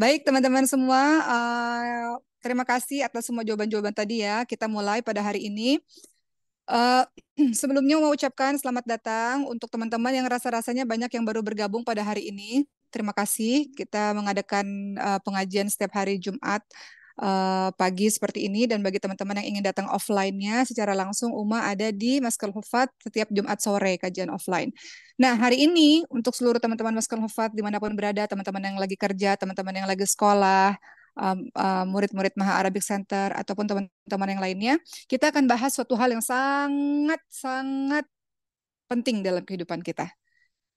Baik, teman-teman semua, terima kasih atas semua jawaban-jawaban tadi ya. Kita mulai pada hari ini. Eh, Sebelumnya mau ucapkan selamat datang untuk teman-teman yang rasa-rasanya banyak yang baru bergabung pada hari ini. Terima kasih. Kita mengadakan pengajian setiap hari Jumat pagi seperti ini. Dan bagi teman-teman yang ingin datang offline-nya secara langsung, Uma ada di Maskal Hufat setiap Jumat sore kajian offline. Nah, hari ini untuk seluruh teman-teman Maskal Hufat dimanapun berada, teman-teman yang lagi kerja, teman-teman yang lagi sekolah, murid-murid Maha Arabic Center, ataupun teman-teman yang lainnya, kita akan bahas suatu hal yang sangat-sangat penting dalam kehidupan kita,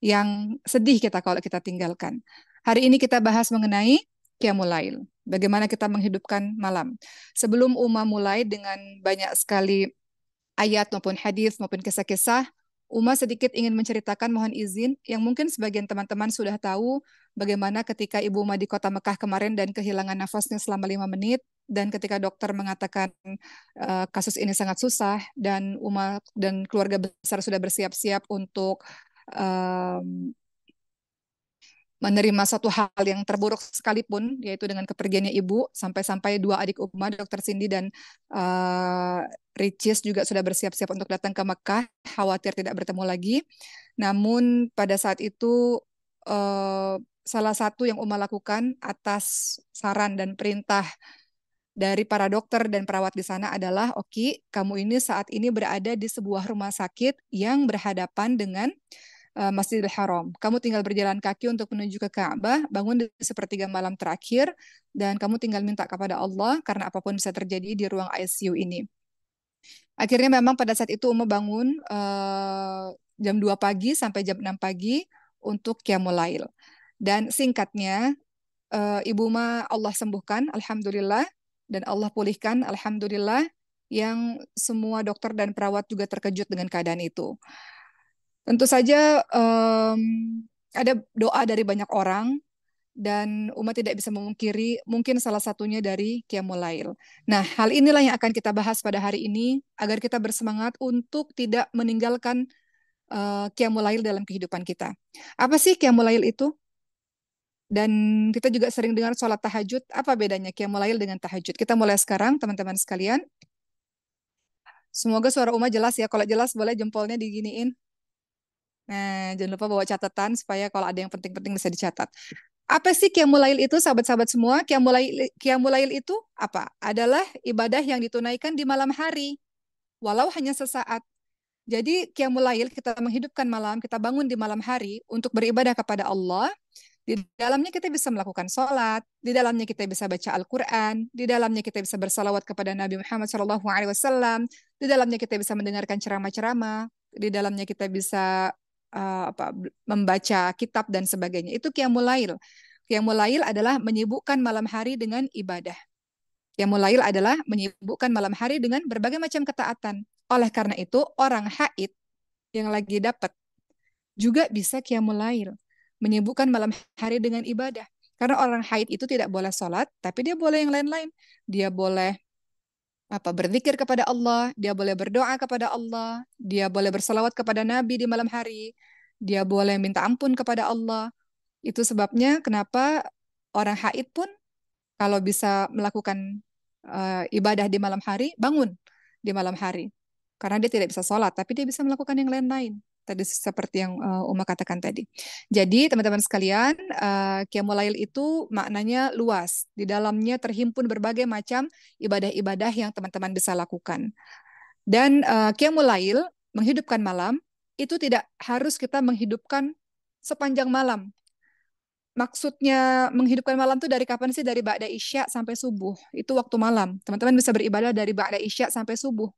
yang sedih kita kalau kita tinggalkan. Hari ini kita bahas mengenai Qiyamul Lail, bagaimana kita menghidupkan malam. Sebelum Uma mulai dengan banyak sekali ayat maupun hadis maupun kisah-kisah, Uma sedikit ingin menceritakan, mohon izin, yang mungkin sebagian teman-teman sudah tahu bagaimana ketika Ibu Uma di kota Mekah kemarin dan kehilangan nafasnya selama 5 menit, dan ketika dokter mengatakan kasus ini sangat susah, dan Uma dan keluarga besar sudah bersiap-siap untuk em, menerima satu hal yang terburuk sekalipun, yaitu dengan kepergiannya ibu, sampai-sampai dua adik Uma, Dr. Cindy dan uh, Ricis juga sudah bersiap-siap untuk datang ke Mekah, khawatir tidak bertemu lagi. Namun pada saat itu uh, salah satu yang Uma lakukan atas saran dan perintah dari para dokter dan perawat di sana adalah, Oki, kamu ini saat ini berada di sebuah rumah sakit yang berhadapan dengan Masjidil Haram. Kamu tinggal berjalan kaki untuk menuju ke Ka'bah, bangun di sepertiga malam terakhir, dan kamu tinggal minta kepada Allah karena apapun bisa terjadi di ruang ICU ini. Akhirnya memang pada saat itu Uma bangun jam 2 pagi sampai jam 6 pagi untuk Qiyamul Lail. Dan singkatnya, Ibu Uma Allah sembuhkan, Alhamdulillah, dan Allah pulihkan, Alhamdulillah, yang semua dokter dan perawat juga terkejut dengan keadaan itu. Tentu saja ada doa dari banyak orang dan umat tidak bisa memungkiri mungkin salah satunya dari Qiyamul Lail. Nah, hal inilah yang akan kita bahas pada hari ini agar kita bersemangat untuk tidak meninggalkan Qiyamul Lail dalam kehidupan kita. Apa sih Qiyamul Lail itu? Dan kita juga sering dengar sholat tahajud. Apa bedanya Qiyamul Lail dengan tahajud? Kita mulai sekarang, teman-teman sekalian. Semoga suara Uma jelas ya. Kalau jelas boleh jempolnya diginiin. Nah, jangan lupa bawa catatan supaya kalau ada yang penting-penting bisa dicatat. Apa sih Qiyamul Lail itu, sahabat-sahabat semua? Qiyamul Lail itu apa? Adalah ibadah yang ditunaikan di malam hari, walau hanya sesaat. Jadi Qiyamul Lail, kita menghidupkan malam, kita bangun di malam hari untuk beribadah kepada Allah. Di dalamnya kita bisa melakukan sholat, di dalamnya kita bisa baca Al-Quran, di dalamnya kita bisa bersalawat kepada Nabi Muhammad SAW, di dalamnya kita bisa mendengarkan ceramah-ceramah, di dalamnya kita bisa membaca kitab dan sebagainya. Itu Qiyamul Lail. Qiyamul Lail adalah menyibukkan malam hari dengan ibadah. Qiyamul Lail adalah menyibukkan malam hari dengan berbagai macam ketaatan. Oleh karena itu, orang haid yang lagi dapat juga bisa Qiyamul Lail, menyibukkan malam hari dengan ibadah. Karena orang haid itu tidak boleh sholat, tapi dia boleh yang lain-lain. Dia boleh berzikir kepada Allah, dia boleh berdoa kepada Allah, dia boleh bersalawat kepada Nabi di malam hari, dia boleh minta ampun kepada Allah. Itu sebabnya kenapa orang haid pun kalau bisa melakukan ibadah di malam hari, bangun di malam hari. Karena dia tidak bisa sholat, tapi dia bisa melakukan yang lain-lain. Tadi seperti yang Uma katakan tadi. Jadi teman-teman sekalian, Qiyamul Lail itu maknanya luas. Di dalamnya terhimpun berbagai macam ibadah-ibadah yang teman-teman bisa lakukan. Dan Qiyamul Lail, menghidupkan malam, itu tidak harus kita menghidupkan sepanjang malam. Maksudnya menghidupkan malam itu dari kapan sih? Dari Ba'da Isya sampai subuh. Itu waktu malam. Teman-teman bisa beribadah dari Ba'da Isya sampai subuh.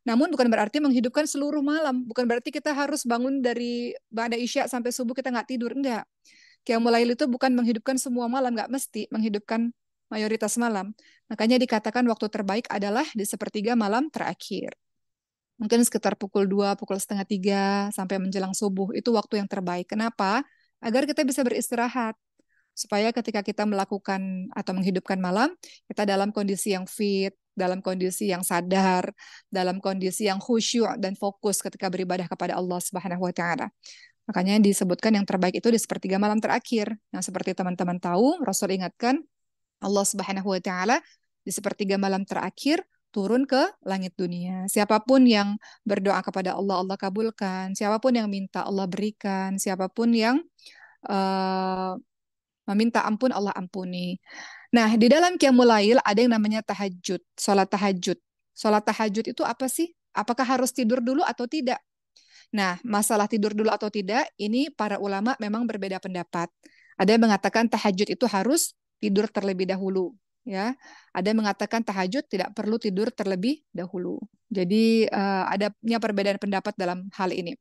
Namun bukan berarti menghidupkan seluruh malam. Bukan berarti kita harus bangun dari Ba'da Isya sampai subuh kita nggak tidur. Enggak. Qiyamul Lail itu bukan menghidupkan semua malam. Nggak mesti menghidupkan mayoritas malam. Makanya dikatakan waktu terbaik adalah di sepertiga malam terakhir. Mungkin sekitar pukul 2, pukul setengah 3, sampai menjelang subuh. Itu waktu yang terbaik. Kenapa? Agar kita bisa beristirahat. Supaya ketika kita melakukan atau menghidupkan malam, kita dalam kondisi yang fit, dalam kondisi yang sadar, dalam kondisi yang khusyuk dan fokus ketika beribadah kepada Allah Subhanahu wa taala. Makanya disebutkan yang terbaik itu di sepertiga malam terakhir. Yang seperti teman-teman tahu, Rasul ingatkan, Allah Subhanahu wa taala di sepertiga malam terakhir turun ke langit dunia. Siapapun yang berdoa kepada Allah, Allah kabulkan. Siapapun yang minta, Allah berikan. Siapapun yang eh, meminta ampun, Allah ampuni. Nah, di dalam Qiyamul Lail ada yang namanya tahajud, sholat tahajud. Sholat tahajud itu apa sih? Apakah harus tidur dulu atau tidak? Nah, masalah tidur dulu atau tidak, ini para ulama memang berbeda pendapat. Ada yang mengatakan tahajud itu harus tidur terlebih dahulu, ya. Ada yang mengatakan tahajud tidak perlu tidur terlebih dahulu. Jadi adanya perbedaan pendapat dalam hal ini.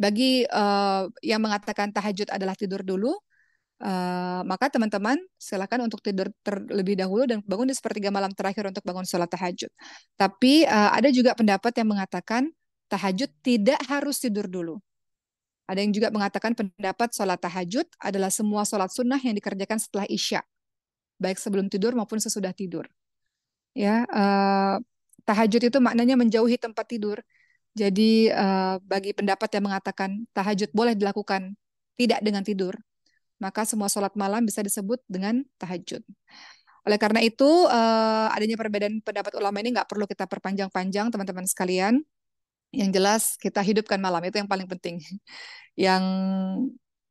Bagi yang mengatakan tahajud adalah tidur dulu, maka teman-teman silakan untuk tidur terlebih dahulu dan bangun di sepertiga malam terakhir untuk bangun sholat tahajud. Tapi ada juga pendapat yang mengatakan tahajud tidak harus tidur dulu. Ada yang juga mengatakan pendapat sholat tahajud adalah semua sholat sunnah yang dikerjakan setelah Isya, baik sebelum tidur maupun sesudah tidur. Ya, tahajud itu maknanya menjauhi tempat tidur. Jadi bagi pendapat yang mengatakan tahajud boleh dilakukan tidak dengan tidur, maka semua sholat malam bisa disebut dengan tahajud. Oleh karena itu, adanya perbedaan pendapat ulama ini nggak perlu kita perpanjang-panjang, teman-teman sekalian. Yang jelas kita hidupkan malam, itu yang paling penting. Yang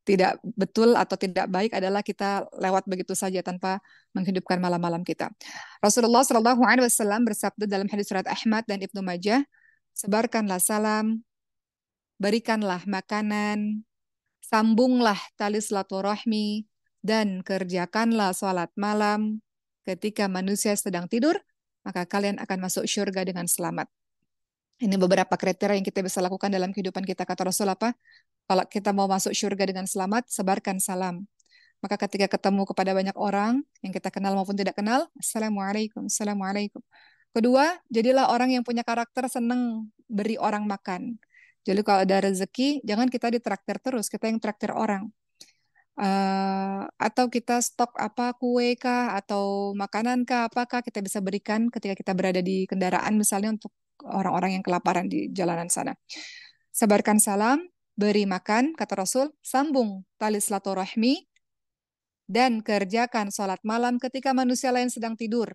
tidak betul atau tidak baik adalah kita lewat begitu saja tanpa menghidupkan malam-malam kita. Rasulullah Shallallahu Alaihi Wasallam bersabda dalam hadis surat Ahmad dan Ibnu Majah, sebarkanlah salam, berikanlah makanan, sambunglah tali silaturahmi, dan kerjakanlah sholat malam. Ketika manusia sedang tidur, maka kalian akan masuk syurga dengan selamat. Ini beberapa kriteria yang kita bisa lakukan dalam kehidupan kita. Kata Rasul apa? Kalau kita mau masuk syurga dengan selamat, sebarkan salam. Maka ketika ketemu kepada banyak orang yang kita kenal maupun tidak kenal, Assalamualaikum, Assalamualaikum. Kedua, jadilah orang yang punya karakter senang beri orang makan. Jadi kalau ada rezeki, jangan kita ditraktir terus, kita yang traktir orang. Atau kita stok apa kue kah atau makanan kah apakah kita bisa berikan ketika kita berada di kendaraan misalnya untuk orang-orang yang kelaparan di jalanan sana. Sebarkan salam, beri makan, kata Rasul, sambung tali silaturahmi, dan kerjakan sholat malam ketika manusia lain sedang tidur.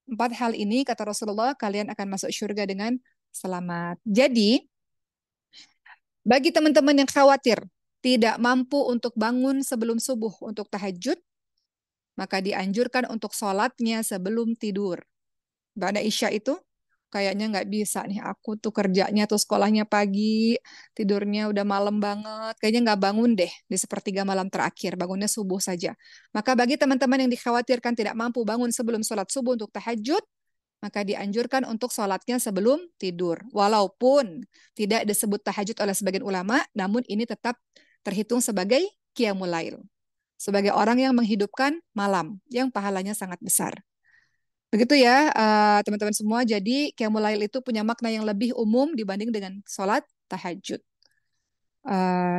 4 hal ini, kata Rasulullah, kalian akan masuk surga dengan selamat. Jadi, bagi teman-teman yang khawatir tidak mampu untuk bangun sebelum subuh untuk tahajud, maka dianjurkan untuk sholatnya sebelum tidur. Ba'da Isya itu kayaknya nggak bisa nih. Aku tuh kerjanya tuh sekolahnya pagi, tidurnya udah malam banget. Kayaknya nggak bangun deh di sepertiga malam terakhir. Bangunnya subuh saja. Maka bagi teman-teman yang dikhawatirkan tidak mampu bangun sebelum sholat subuh untuk tahajud, maka dianjurkan untuk sholatnya sebelum tidur. Walaupun tidak disebut tahajud oleh sebagian ulama, namun ini tetap terhitung sebagai qiyamul lail. Sebagai orang yang menghidupkan malam, yang pahalanya sangat besar. Begitu ya, teman-teman semua. Jadi qiyamul lail itu punya makna yang lebih umum dibanding dengan sholat tahajud.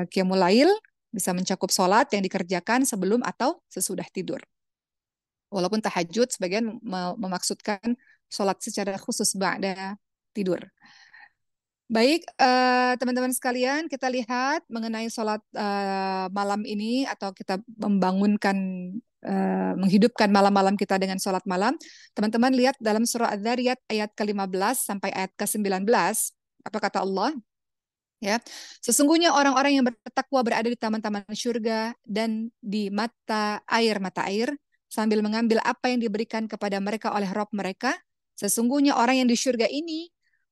Qiyamul lail bisa mencakup sholat yang dikerjakan sebelum atau sesudah tidur. Walaupun tahajud sebagian memaksudkan sholat secara khusus ba'da tidur. Baik, teman-teman sekalian, kita lihat mengenai sholat malam ini atau kita membangunkan, menghidupkan malam-malam kita dengan sholat malam. Teman-teman lihat dalam surah Adz-Dzariyat ayat ke-15 sampai ayat ke-19, apa kata Allah? Ya, sesungguhnya orang-orang yang bertakwa berada di taman-taman surga dan di mata air, sambil mengambil apa yang diberikan kepada mereka oleh Rabb mereka. Sesungguhnya orang yang di surga ini,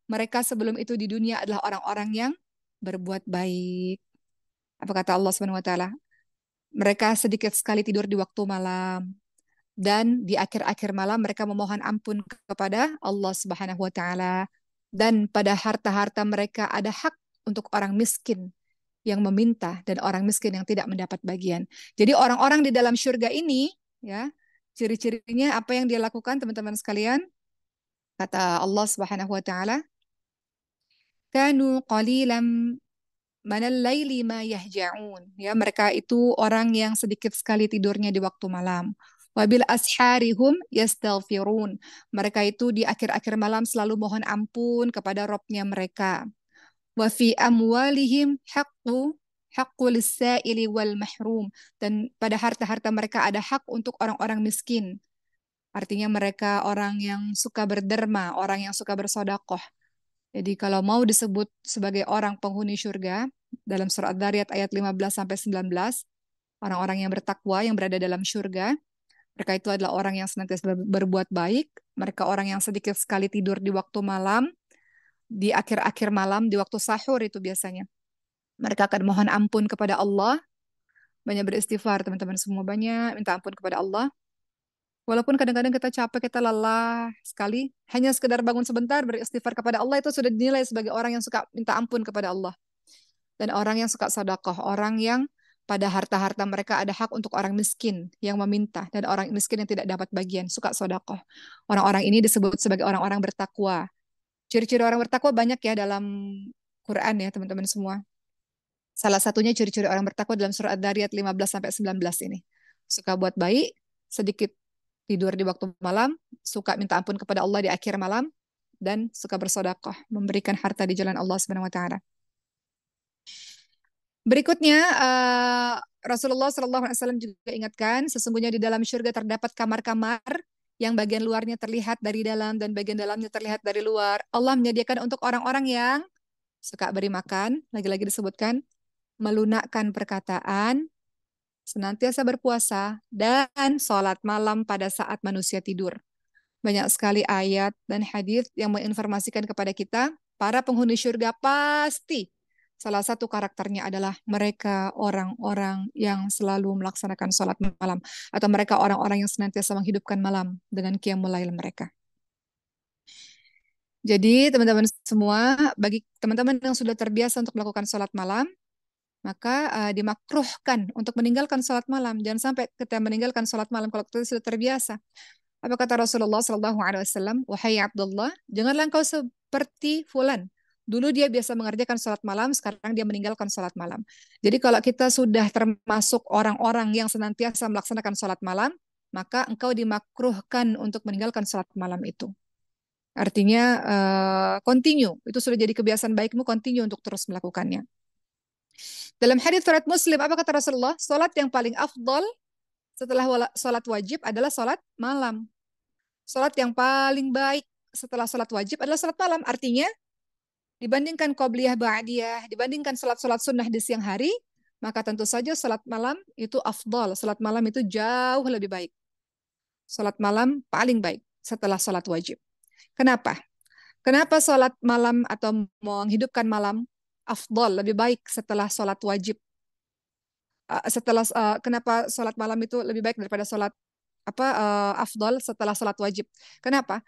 mereka sebelum itu di dunia adalah orang-orang yang berbuat baik. Apa kata Allah Subhanahu wa taala? Mereka sedikit sekali tidur di waktu malam dan di akhir-akhir malam mereka memohon ampun kepada Allah Subhanahu wa taala, dan pada harta-harta mereka ada hak untuk orang miskin yang meminta dan orang miskin yang tidak mendapat bagian. Jadi orang-orang di dalam surga ini, ya, ciri-cirinya apa yang dia lakukan, teman-teman sekalian? Kata Allah Subhanahu wa taala, kanu qalilan manal laili ma yahja'un. Ya, mereka itu orang yang sedikit sekali tidurnya di waktu malam. Wabil asharihum yastaghfirun. Mereka itu di akhir-akhir malam selalu mohon ampun kepada Robnya mereka. Wa fi amwalihim haqqu haqqul sa'ili wal mahrum, dan pada harta-harta mereka ada hak untuk orang-orang miskin. Artinya mereka orang yang suka berderma, orang yang suka bersodakoh. Jadi kalau mau disebut sebagai orang penghuni surga, dalam surat Ad-Dariyat ayat 15 sampai 19, orang-orang yang bertakwa yang berada dalam surga, mereka itu adalah orang yang senantiasa berbuat baik, mereka orang yang sedikit sekali tidur di waktu malam, di akhir-akhir malam, di waktu sahur itu biasanya. Mereka akan mohon ampun kepada Allah, banyak beristighfar teman-teman semua, banyak minta ampun kepada Allah. Walaupun kadang-kadang kita capek, kita lelah sekali, hanya sekedar bangun sebentar beristighfar kepada Allah itu sudah dinilai sebagai orang yang suka minta ampun kepada Allah. Dan orang yang suka sedekah, orang yang pada harta-harta mereka ada hak untuk orang miskin yang meminta, dan orang miskin yang tidak dapat bagian, suka sedekah. Orang-orang ini disebut sebagai orang-orang bertakwa. Ciri-ciri orang bertakwa banyak ya dalam Quran ya teman-teman semua. Salah satunya ciri-ciri orang bertakwa dalam surat Ad-Dariyat 15 sampai 19 ini. Suka buat baik, sedikit tidur di waktu malam, suka minta ampun kepada Allah di akhir malam, dan suka bersedekah, memberikan harta di jalan Allah Subhanahu wa taala. Berikutnya, Rasulullah SAW juga ingatkan, sesungguhnya di dalam surga terdapat kamar-kamar yang bagian luarnya terlihat dari dalam dan bagian dalamnya terlihat dari luar. Allah menyediakan untuk orang-orang yang suka beri makan, lagi-lagi disebutkan, melunakkan perkataan, senantiasa berpuasa, dan sholat malam pada saat manusia tidur. Banyak sekali ayat dan hadis yang menginformasikan kepada kita, para penghuni surga pasti salah satu karakternya adalah mereka orang-orang yang selalu melaksanakan sholat malam, atau mereka orang-orang yang senantiasa menghidupkan malam dengan qiyamul lail mereka. Jadi teman-teman semua, bagi teman-teman yang sudah terbiasa untuk melakukan sholat malam, maka dimakruhkan untuk meninggalkan sholat malam. Jangan sampai kita meninggalkan sholat malam kalau kita sudah terbiasa. Apa kata Rasulullah SAW? Wahai Abdullah, janganlah engkau seperti fulan. Dulu dia biasa mengerjakan sholat malam, sekarang dia meninggalkan sholat malam. Jadi kalau kita sudah termasuk orang-orang yang senantiasa melaksanakan sholat malam, maka engkau dimakruhkan untuk meninggalkan sholat malam itu. Artinya continue, itu sudah jadi kebiasaan baikmu, continue untuk terus melakukannya. Dalam hadits riwayat Muslim, apa kata Rasulullah? Sholat yang paling afdol setelah sholat wajib adalah sholat malam. Sholat yang paling baik setelah sholat wajib adalah sholat malam. Artinya, dibandingkan qobliyah ba'diyah, dibandingkan sholat-sholat sunnah di siang hari, maka tentu saja sholat malam itu afdol. Sholat malam itu jauh lebih baik. Sholat malam paling baik setelah sholat wajib. Kenapa? Kenapa sholat malam atau menghidupkan malam afdol, lebih baik setelah sholat wajib? Kenapa sholat malam itu lebih baik daripada sholat afdol setelah sholat wajib? Kenapa?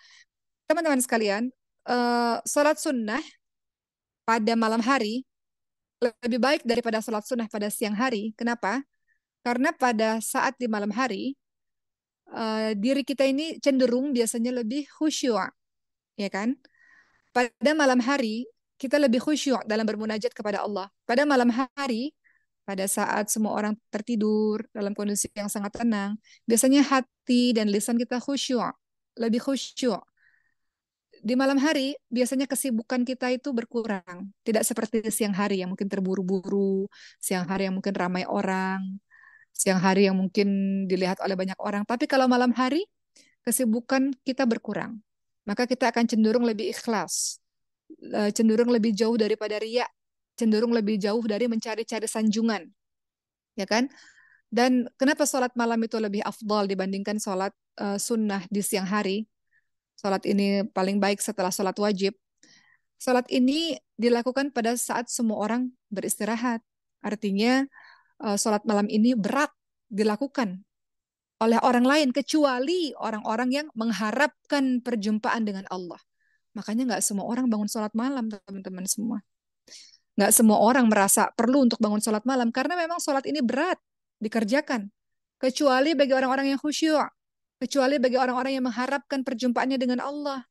Teman-teman sekalian, sholat sunnah pada malam hari lebih baik daripada sholat sunnah pada siang hari. Kenapa? Karena pada saat di malam hari, diri kita ini cenderung biasanya lebih khusyuk, ya kan? Pada malam hari, kita lebih khusyuk dalam bermunajat kepada Allah. Pada malam hari, pada saat semua orang tertidur dalam kondisi yang sangat tenang, biasanya hati dan lisan kita khusyuk, lebih khusyuk. Di malam hari, biasanya kesibukan kita itu berkurang. Tidak seperti siang hari yang mungkin terburu-buru, siang hari yang mungkin ramai orang, siang hari yang mungkin dilihat oleh banyak orang. Tapi kalau malam hari, kesibukan kita berkurang. Maka kita akan cenderung lebih ikhlas, cenderung lebih jauh daripada riya, cenderung lebih jauh dari mencari-cari sanjungan. Ya kan? Dan kenapa sholat malam itu lebih afdal dibandingkan sholat sunnah di siang hari? Sholat ini paling baik setelah sholat wajib. Sholat ini dilakukan pada saat semua orang beristirahat. Artinya sholat malam ini berat dilakukan oleh orang lain, kecuali orang-orang yang mengharapkan perjumpaan dengan Allah. Makanya nggak semua orang bangun sholat malam, teman-teman semua. Nggak semua orang merasa perlu untuk bangun sholat malam, karena memang sholat ini berat dikerjakan. Kecuali bagi orang-orang yang khusyuk. Kecuali bagi orang-orang yang mengharapkan perjumpaannya dengan Allah.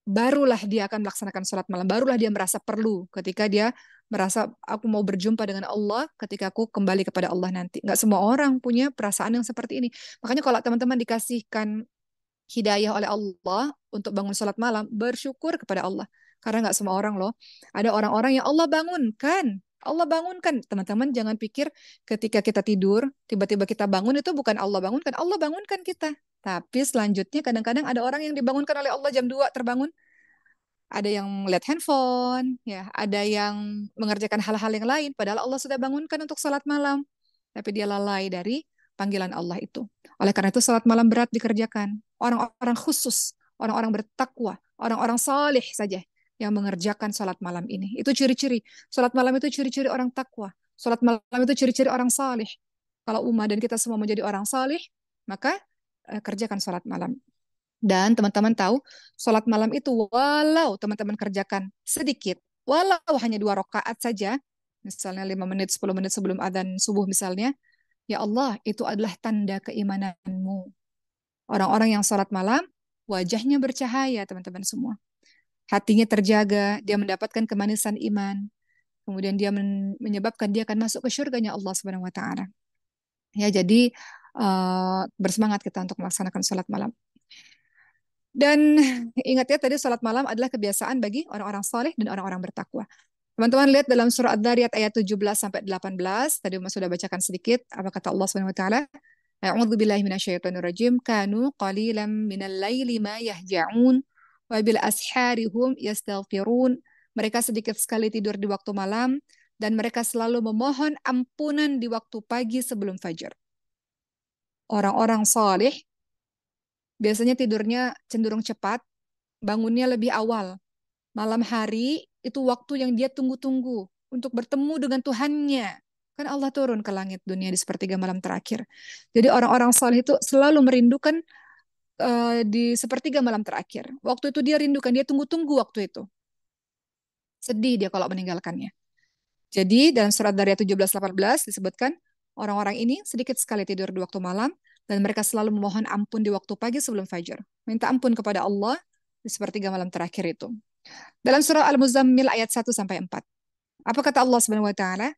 Barulah dia akan melaksanakan sholat malam. Barulah dia merasa perlu ketika dia merasa aku mau berjumpa dengan Allah ketika aku kembali kepada Allah nanti. Nggak semua orang punya perasaan yang seperti ini. Makanya kalau teman-teman dikasihkan hidayah oleh Allah untuk bangun sholat malam, bersyukur kepada Allah. Karena nggak semua orang loh. Ada orang-orang yang Allah bangunkan. Allah bangunkan. Teman-teman jangan pikir ketika kita tidur, tiba-tiba kita bangun itu bukan Allah bangunkan. Allah bangunkan kita. Tapi selanjutnya kadang-kadang ada orang yang dibangunkan oleh Allah jam 2 terbangun. Ada yang melihat handphone, ya, ada yang mengerjakan hal-hal yang lain. Padahal Allah sudah bangunkan untuk salat malam. Tapi dia lalai dari panggilan Allah itu. Oleh karena itu salat malam berat dikerjakan. Orang-orang khusus, orang-orang bertakwa, orang-orang saleh saja yang mengerjakan salat malam ini. Itu ciri-ciri. Salat malam itu ciri-ciri orang takwa. Salat malam itu ciri-ciri orang saleh. Kalau umat dan kita semua menjadi orang saleh, maka kerjakan salat malam. Dan teman-teman tahu, sholat malam itu walau teman-teman kerjakan sedikit, walau hanya 2 rakaat saja, misalnya 5 menit, 10 menit sebelum adzan subuh misalnya, ya Allah, itu adalah tanda keimananmu. Orang-orang yang sholat malam, wajahnya bercahaya, teman-teman semua. Hatinya terjaga, dia mendapatkan kemanisan iman. Kemudian dia menyebabkan dia akan masuk ke surganya Allah Subhanahu wa taala. Ya, jadi bersemangat kita untuk melaksanakan sholat malam. Dan ingat ya tadi sholat malam adalah kebiasaan bagi orang-orang saleh dan orang-orang bertakwa. Teman-teman lihat dalam surah Ad-Dzariyat ayat 17 sampai 18, tadi Mas sudah bacakan sedikit apa kata Allah Subhanahu wa taala. A'udzu billahi minasyaitonir rajim. Kanu qalilan minal laili ma yahja'un wa bil asharihum yastaghfirun. Mereka sedikit sekali tidur di waktu malam dan mereka selalu memohon ampunan di waktu pagi sebelum fajar. Orang-orang saleh biasanya tidurnya cenderung cepat, bangunnya lebih awal. Malam hari itu waktu yang dia tunggu-tunggu untuk bertemu dengan Tuhannya. Kan Allah turun ke langit dunia di sepertiga malam terakhir. Jadi orang-orang saleh itu selalu merindukan di sepertiga malam terakhir. Waktu itu dia rindukan, dia tunggu-tunggu waktu itu. Sedih dia kalau meninggalkannya. Jadi dalam surat Dariyat 17-18 disebutkan orang-orang ini sedikit sekali tidur di waktu malam dan mereka selalu memohon ampun di waktu pagi sebelum fajar. Minta ampun kepada Allah di sepertiga malam terakhir itu. Dalam surah Al-Muzammil ayat 1 sampai 4. Apa kata Allah Subhanahu wa taala?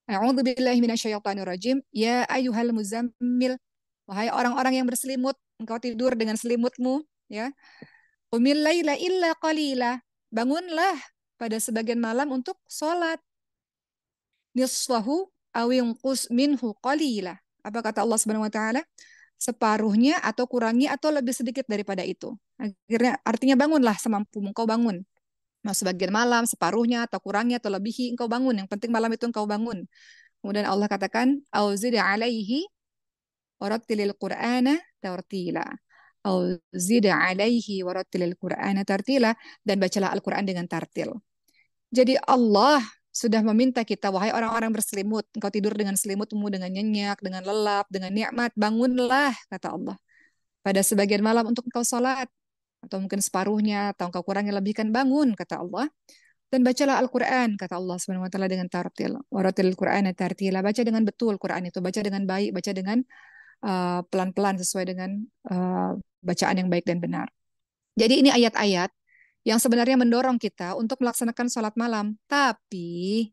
A'udzu billahi minasyaitonir rajim. Ya ayyuhal muzammil, wahai orang-orang yang berselimut, engkau tidur dengan selimutmu, ya. Qumil laila illa qalila. Bangunlah pada sebagian malam untuk sholat. Nisfahu awinqus minhu qalila. Apa kata Allah Subhanahu wa taala? Separuhnya atau kurangi atau lebih sedikit daripada itu. Akhirnya artinya bangunlah semampumu, engkau bangun. Mau sebagian malam, separuhnya atau kurangnya atau lebihi, engkau bangun. Yang penting malam itu engkau bangun. Kemudian Allah katakan, "Auzid alaihi warattilil Qur'ana tartila." Auzid alaihi warattilil Qur'ana tartila, dan bacalah Al-Qur'an dengan tartil. Jadi Allah sudah meminta kita, wahai orang-orang berselimut, engkau tidur dengan selimutmu, dengan nyenyak, dengan lelap, dengan nikmat, bangunlah, kata Allah. Pada sebagian malam untuk engkau sholat, atau mungkin separuhnya, atau engkau kurangnya lebihkan, bangun, kata Allah. Dan bacalah Al-Quran, kata Allah Subhanahu wa taala dengan tartil. Waratil Qur'ana tartila. Baca dengan betul Quran itu, baca dengan baik, baca dengan pelan-pelan sesuai dengan bacaan yang baik dan benar. Jadi ini ayat-ayat yang sebenarnya mendorong kita untuk melaksanakan sholat malam. Tapi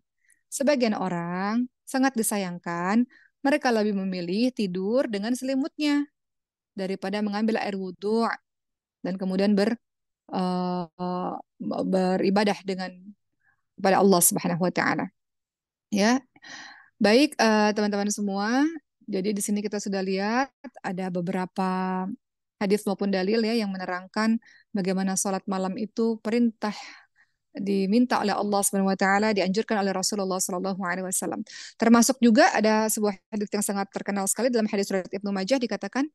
sebagian orang sangat disayangkan, mereka lebih memilih tidur dengan selimutnya daripada mengambil air wudhu dan kemudian beribadah dengan kepada Allah Subhanahu wa taala. Ya. Baik, teman-teman semua. Jadi di sini kita sudah lihat ada beberapa hadis maupun dalil ya yang menerangkan bagaimana sholat malam itu perintah diminta oleh Allah Subhanahu wa taala, dianjurkan oleh Rasulullah sallallahu alaihi wasallam. Termasuk juga ada sebuah hadis yang sangat terkenal sekali dalam hadis riwayat Ibnu Majah dikatakan,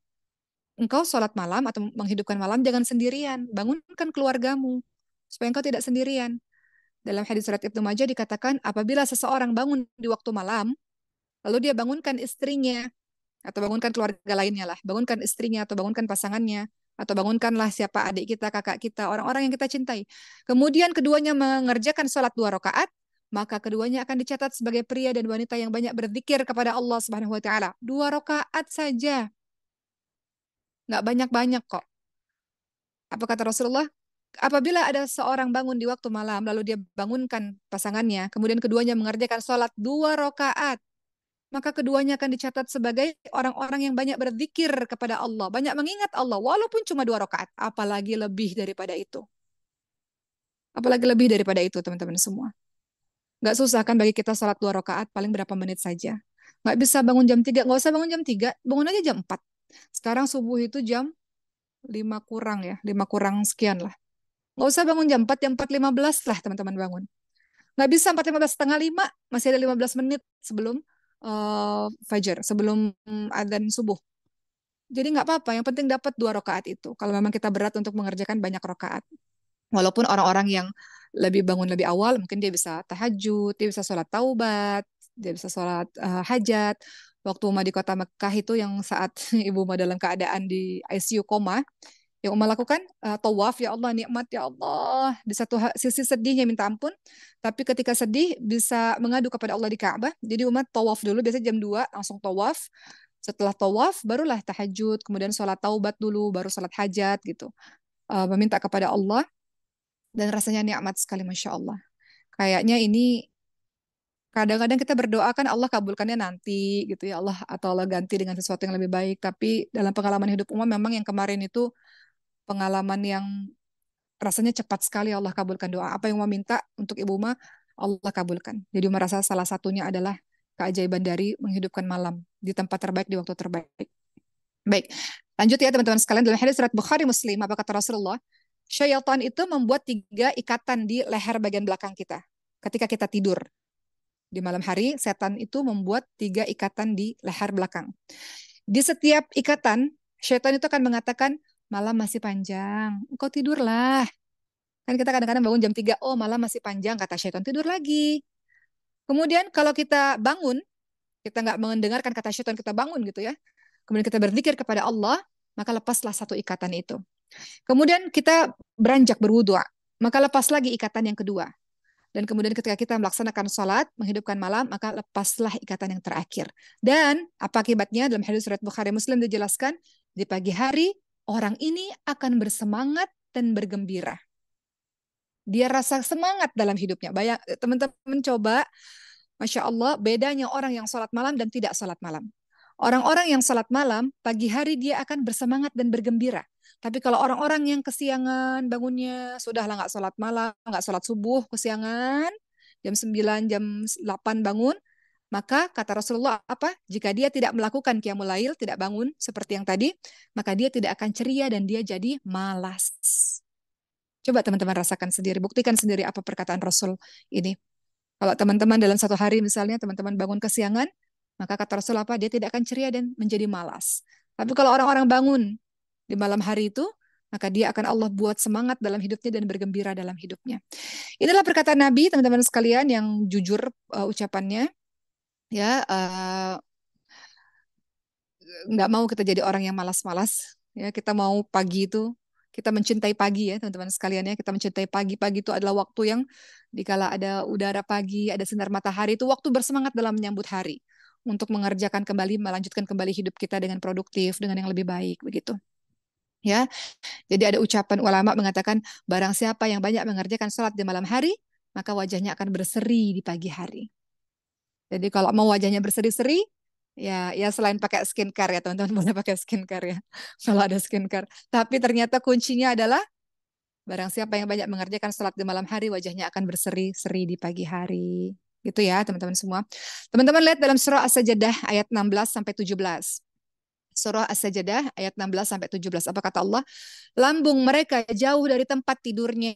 engkau sholat malam atau menghidupkan malam jangan sendirian, bangunkan keluargamu supaya engkau tidak sendirian. Dalam hadis riwayat Ibnu Majah dikatakan, apabila seseorang bangun di waktu malam, lalu dia bangunkan istrinya atau bangunkan keluarga lainnya lah, bangunkan istrinya atau bangunkan pasangannya, atau bangunkanlah siapa adik kita, kakak kita, orang-orang yang kita cintai. Kemudian keduanya mengerjakan sholat 2 rakaat, maka keduanya akan dicatat sebagai pria dan wanita yang banyak berzikir kepada Allah Subhanahu wa taala. 2 rakaat saja. Nggak banyak-banyak kok. Apa kata Rasulullah? Apabila ada seorang bangun di waktu malam, lalu dia bangunkan pasangannya, kemudian keduanya mengerjakan sholat 2 rakaat, maka keduanya akan dicatat sebagai orang-orang yang banyak berzikir kepada Allah, banyak mengingat Allah, walaupun cuma 2 rakaat, apalagi lebih daripada itu, teman-teman semua. Nggak susah kan bagi kita sholat 2 rakaat, paling berapa menit saja. Nggak bisa bangun jam 3, nggak usah bangun jam 3, bangun aja jam 4. Sekarang subuh itu jam 5 kurang ya, 5 kurang sekian lah. Nggak usah bangun jam 4, jam 4.15 lah teman-teman bangun. Nggak bisa 4.15, setengah 5, masih ada 15 menit sebelum fajar, sebelum adzan subuh. Jadi nggak apa-apa, yang penting dapat 2 rakaat itu. Kalau memang kita berat untuk mengerjakan banyak rakaat. Walaupun orang-orang yang lebih bangun lebih awal, mungkin dia bisa tahajud, dia bisa sholat taubat, dia bisa sholat hajat. Waktu Uma di kota Mekah itu yang saat Ibu Uma dalam keadaan di ICU koma, yang Uma lakukan tawaf, ya Allah nikmat ya Allah. Di satu sisi sedihnya minta ampun, tapi ketika sedih bisa mengadu kepada Allah di Ka'bah. Jadi Uma tawaf dulu, biasanya jam 2 langsung tawaf. Setelah tawaf barulah tahajud, kemudian sholat taubat dulu, baru sholat hajat gitu. Meminta kepada Allah dan rasanya nikmat sekali Masya Allah. Kayaknya ini kadang-kadang kita berdoa kan Allah kabulkannya nanti gitu ya Allah, atau Allah ganti dengan sesuatu yang lebih baik. Tapi dalam pengalaman hidup Umar memang yang kemarin itu pengalaman yang rasanya cepat sekali Allah kabulkan doa. Apa yang Umar minta untuk Ibu Umar, Allah kabulkan. Jadi Umar rasa salah satunya adalah keajaiban dari menghidupkan malam di tempat terbaik, di waktu terbaik. Baik, lanjut ya teman-teman sekalian. Dalam hadis surat Bukhari Muslim, apa kata Rasulullah? Syaitan itu membuat 3 ikatan di leher bagian belakang kita. Ketika kita tidur di malam hari, setan itu membuat 3 ikatan di leher belakang. Di setiap ikatan, syaitan itu akan mengatakan, malam masih panjang, engkau tidurlah. Kan kita kadang-kadang bangun jam 3, oh malam masih panjang, kata syaitan, tidur lagi. Kemudian kalau kita bangun, kita nggak mendengarkan kata syaitan, kita bangun gitu ya. Kemudian kita berzikir kepada Allah, maka lepaslah 1 ikatan itu. Kemudian kita beranjak berwudu, maka lepas lagi ikatan yang kedua. Dan kemudian ketika kita melaksanakan sholat, menghidupkan malam, maka lepaslah ikatan yang terakhir. Dan apa akibatnya? Dalam hadis riwayat Bukhari Muslim dijelaskan, di pagi hari orang ini akan bersemangat dan bergembira. Dia rasa semangat dalam hidupnya. Bayang, teman-teman coba, Masya Allah, bedanya orang yang sholat malam dan tidak sholat malam. Orang-orang yang sholat malam, pagi hari dia akan bersemangat dan bergembira. Tapi kalau orang-orang yang kesiangan bangunnya, sudahlah nggak sholat malam, nggak sholat subuh, kesiangan, jam 9, jam 8 bangun, maka kata Rasulullah apa? Jika dia tidak melakukan qiyamul lail, tidak bangun seperti yang tadi, maka dia tidak akan ceria dan dia jadi malas. Coba teman-teman rasakan sendiri, buktikan sendiri apa perkataan Rasul ini. Kalau teman-teman dalam satu hari misalnya teman-teman bangun kesiangan, maka kata Rasul apa? Dia tidak akan ceria dan menjadi malas. Tapi kalau orang-orang bangun di malam hari itu, maka dia akan Allah buat semangat dalam hidupnya dan bergembira dalam hidupnya. Inilah perkataan Nabi, teman-teman sekalian, yang jujur ucapannya. Ya, nggak mau kita jadi orang yang malas-malas. Ya, kita mau pagi itu, kita mencintai pagi ya teman-teman sekalian ya. Kita mencintai pagi. Pagi itu adalah waktu yang dikala ada udara pagi, ada sinar matahari, itu waktu bersemangat dalam menyambut hari. Untuk mengerjakan kembali, melanjutkan kembali hidup kita dengan produktif, dengan yang lebih baik begitu. Ya, jadi ada ucapan ulama mengatakan barang siapa yang banyak mengerjakan sholat di malam hari, maka wajahnya akan berseri di pagi hari. Jadi kalau mau wajahnya berseri-seri, ya selain pakai skincare ya teman-teman, boleh pakai skincare ya kalau ada skincare. Tapi ternyata kuncinya adalah barang siapa yang banyak mengerjakan sholat di malam hari, wajahnya akan berseri-seri di pagi hari. Gitu ya teman-teman semua. Teman-teman lihat dalam surah As-Sajdah ayat 16 sampai 17. Surah As-Sajdah ayat 16 sampai 17. Apa kata Allah? Lambung mereka jauh dari tempat tidurnya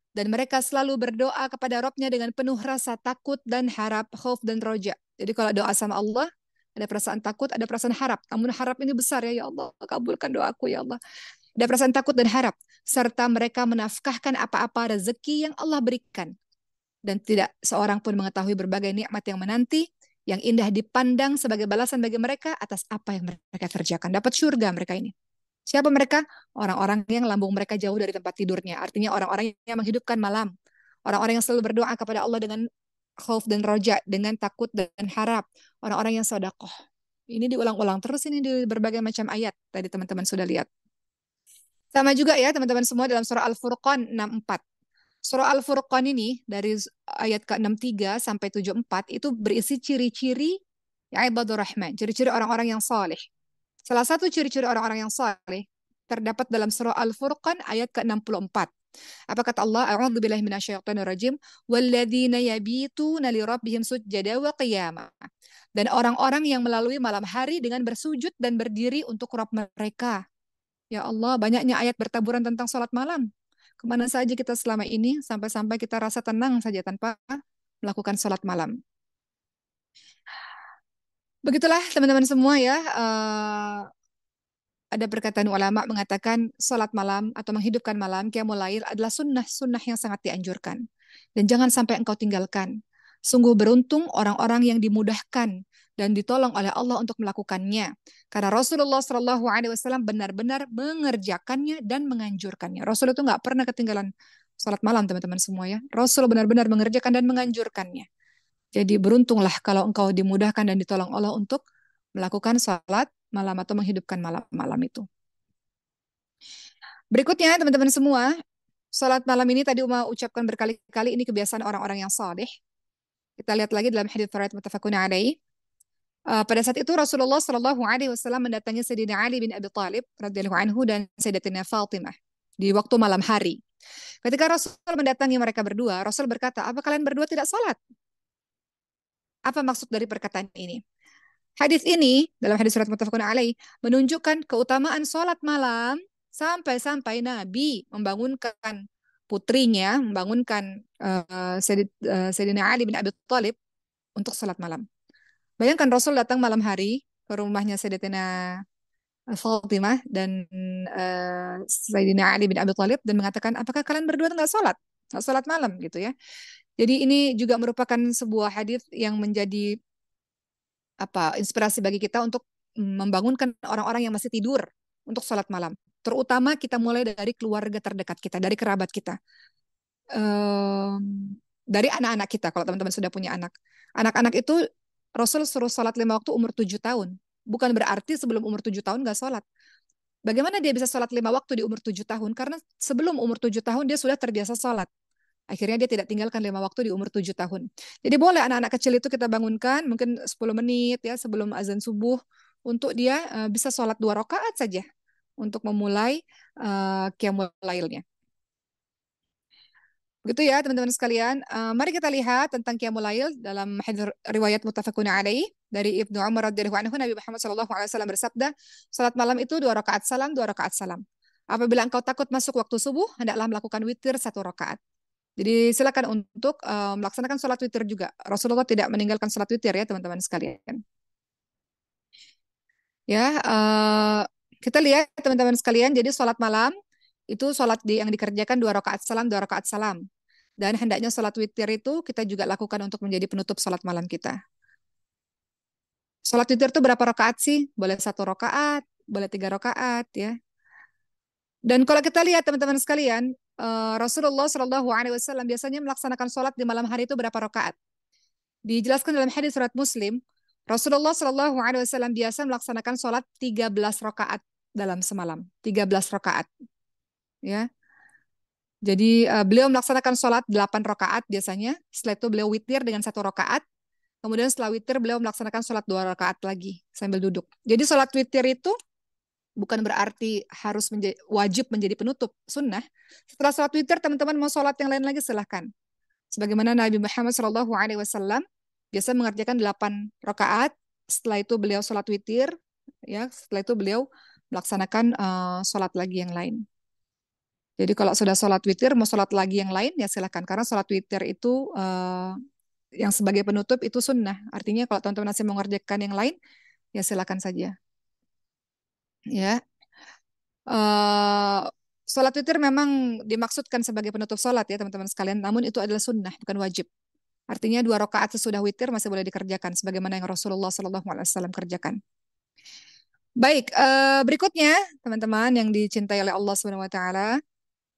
dan mereka selalu berdoa kepada Robnya dengan penuh rasa takut dan harap, khauf dan roja. Jadi kalau doa sama Allah, ada perasaan takut, ada perasaan harap. Namun harap ini besar ya Allah, kabulkan doaku ya Allah. Ada perasaan takut dan harap. Serta mereka menafkahkan apa-apa rezeki yang Allah berikan. Dan tidak seorang pun mengetahui berbagai nikmat yang menanti, yang indah dipandang sebagai balasan bagi mereka atas apa yang mereka kerjakan. Dapat surga mereka ini. Siapa mereka? Orang-orang yang lambung mereka jauh dari tempat tidurnya. Artinya orang-orang yang menghidupkan malam. Orang-orang yang selalu berdoa kepada Allah dengan khauf dan roja, dengan takut dan harap. Orang-orang yang sedekah. Ini diulang-ulang terus ini di berbagai macam ayat. Tadi teman-teman sudah lihat. Sama juga ya teman-teman semua dalam surah Al-Furqan 64. Surah Al-Furqan ini dari ayat ke-63 sampai 74 itu berisi ciri-ciri ya ibadur rahman, ciri-ciri orang-orang yang saleh. Salah satu ciri-ciri orang-orang yang saleh terdapat dalam surah Al-Furqan ayat ke-64. Apa kata Allah? A'udzubillahi minasyaitonirrajim. Walladzina yabituna lirabbihim sujjada wa qiyama. Dan orang-orang yang melalui malam hari dengan bersujud dan berdiri untuk Rabb mereka. Ya Allah, banyaknya ayat bertaburan tentang sholat malam. Kemana saja kita selama ini, sampai-sampai kita rasa tenang saja tanpa melakukan sholat malam. Begitulah teman-teman semua ya. Ada perkataan ulama mengatakan sholat malam atau menghidupkan malam, qiyamul lail adalah sunnah-sunnah yang sangat dianjurkan. Dan jangan sampai engkau tinggalkan. Sungguh beruntung orang-orang yang dimudahkan dan ditolong oleh Allah untuk melakukannya. Karena Rasulullah Shallallahu Alaihi Wasallam benar-benar mengerjakannya dan menganjurkannya. Rasul itu nggak pernah ketinggalan sholat malam, teman-teman semua ya. Rasul benar-benar mengerjakan dan menganjurkannya. Jadi beruntunglah kalau engkau dimudahkan dan ditolong Allah untuk melakukan sholat malam atau menghidupkan malam-malam itu. Berikutnya teman-teman semua, sholat malam ini tadi Uma ucapkan berkali-kali ini kebiasaan orang-orang yang saleh. Kita lihat lagi dalam hadits riwayat muttafaqun alaih. Pada saat itu Rasulullah Shallallahu Alaihi Wasallam mendatangi Sayyidina Ali bin Abi Thalib radhiyallahu anhu dan Sayyidatina Fatimah di waktu malam hari. Ketika Rasul mendatangi mereka berdua, Rasul berkata, apa kalian berdua tidak sholat? Apa maksud dari perkataan ini? Hadis ini dalam hadis surat muttafaqun alaih menunjukkan keutamaan sholat malam sampai-sampai Nabi membangunkan putrinya, membangunkan Sayyidina Ali bin Abi Thalib untuk sholat malam. Bayangkan Rasul datang malam hari ke rumahnya Sayyidatina Fatimah dan Sayyidina Ali bin Abi Thalib dan mengatakan, apakah kalian berdua nggak sholat? Nggak sholat malam gitu ya. Jadi ini juga merupakan sebuah hadis yang menjadi inspirasi bagi kita untuk membangunkan orang-orang yang masih tidur untuk sholat malam. Terutama kita mulai dari keluarga terdekat kita, dari kerabat kita. Dari anak-anak kita, kalau teman-teman sudah punya anak. Anak-anak itu Rasul suruh sholat 5 waktu umur 7 tahun. Bukan berarti sebelum umur 7 tahun nggak sholat. Bagaimana dia bisa sholat 5 waktu di umur 7 tahun? Karena sebelum umur 7 tahun dia sudah terbiasa sholat. Akhirnya dia tidak tinggalkan 5 waktu di umur 7 tahun. Jadi boleh anak-anak kecil itu kita bangunkan mungkin 10 menit ya sebelum azan subuh untuk dia bisa sholat 2 rakaat saja untuk memulai qiyamul lailnya. Begitu ya teman-teman sekalian. Mari kita lihat tentang qiyamul lail dalam hadis riwayat muttafaqun alaih dari Ibnu Umar radhiyallahu anhu. Nabi Muhammad sallallahu alaihi wasallam bersabda, salat malam itu 2 rakaat salam, 2 rakaat salam. Apabila engkau takut masuk waktu subuh, hendaklah melakukan witir 1 rakaat. Jadi silakan untuk melaksanakan sholat witir juga. Rasulullah tidak meninggalkan sholat witir ya teman-teman sekalian. Ya, kita lihat teman-teman sekalian. Jadi sholat malam itu sholat yang dikerjakan 2 rakaat salam, 2 rakaat salam. Dan hendaknya sholat witir itu kita juga lakukan untuk menjadi penutup sholat malam kita. Sholat witir itu berapa rakaat sih? Boleh 1 rakaat, boleh 3 rakaat ya. Dan kalau kita lihat teman-teman sekalian, Rasulullah Shallallahu Alaihi Wasallam biasanya melaksanakan sholat di malam hari itu berapa rakaat? Dijelaskan dalam hadis surat Muslim, Rasulullah Shallallahu Alaihi Wasallam biasa melaksanakan sholat 13 rakaat dalam semalam, 13 rakaat. Ya, jadi beliau melaksanakan sholat 8 rakaat biasanya. Setelah itu beliau witir dengan 1 rakaat. Kemudian setelah witir beliau melaksanakan sholat 2 rakaat lagi sambil duduk. Jadi sholat witir itu bukan berarti harus wajib menjadi penutup sunnah. Setelah sholat witir, teman-teman mau sholat yang lain lagi silahkan. Sebagaimana Nabi Muhammad Shallallahu Alaihi Wasallam biasa mengerjakan 8 rakaat. Setelah itu beliau sholat witir, ya. Setelah itu beliau melaksanakan sholat lagi yang lain. Jadi kalau sudah sholat witir, mau sholat lagi yang lain ya silahkan. Karena sholat witir itu yang sebagai penutup itu sunnah. Artinya kalau teman-teman masih mengerjakan yang lain, ya silahkan saja. Ya, sholat witir memang dimaksudkan sebagai penutup sholat ya teman-teman sekalian, namun itu adalah sunnah bukan wajib. Artinya 2 rakaat sesudah witir masih boleh dikerjakan, sebagaimana yang Rasulullah SAW kerjakan. Baik, berikutnya teman-teman yang dicintai oleh Allah Subhanahu Wa Taala,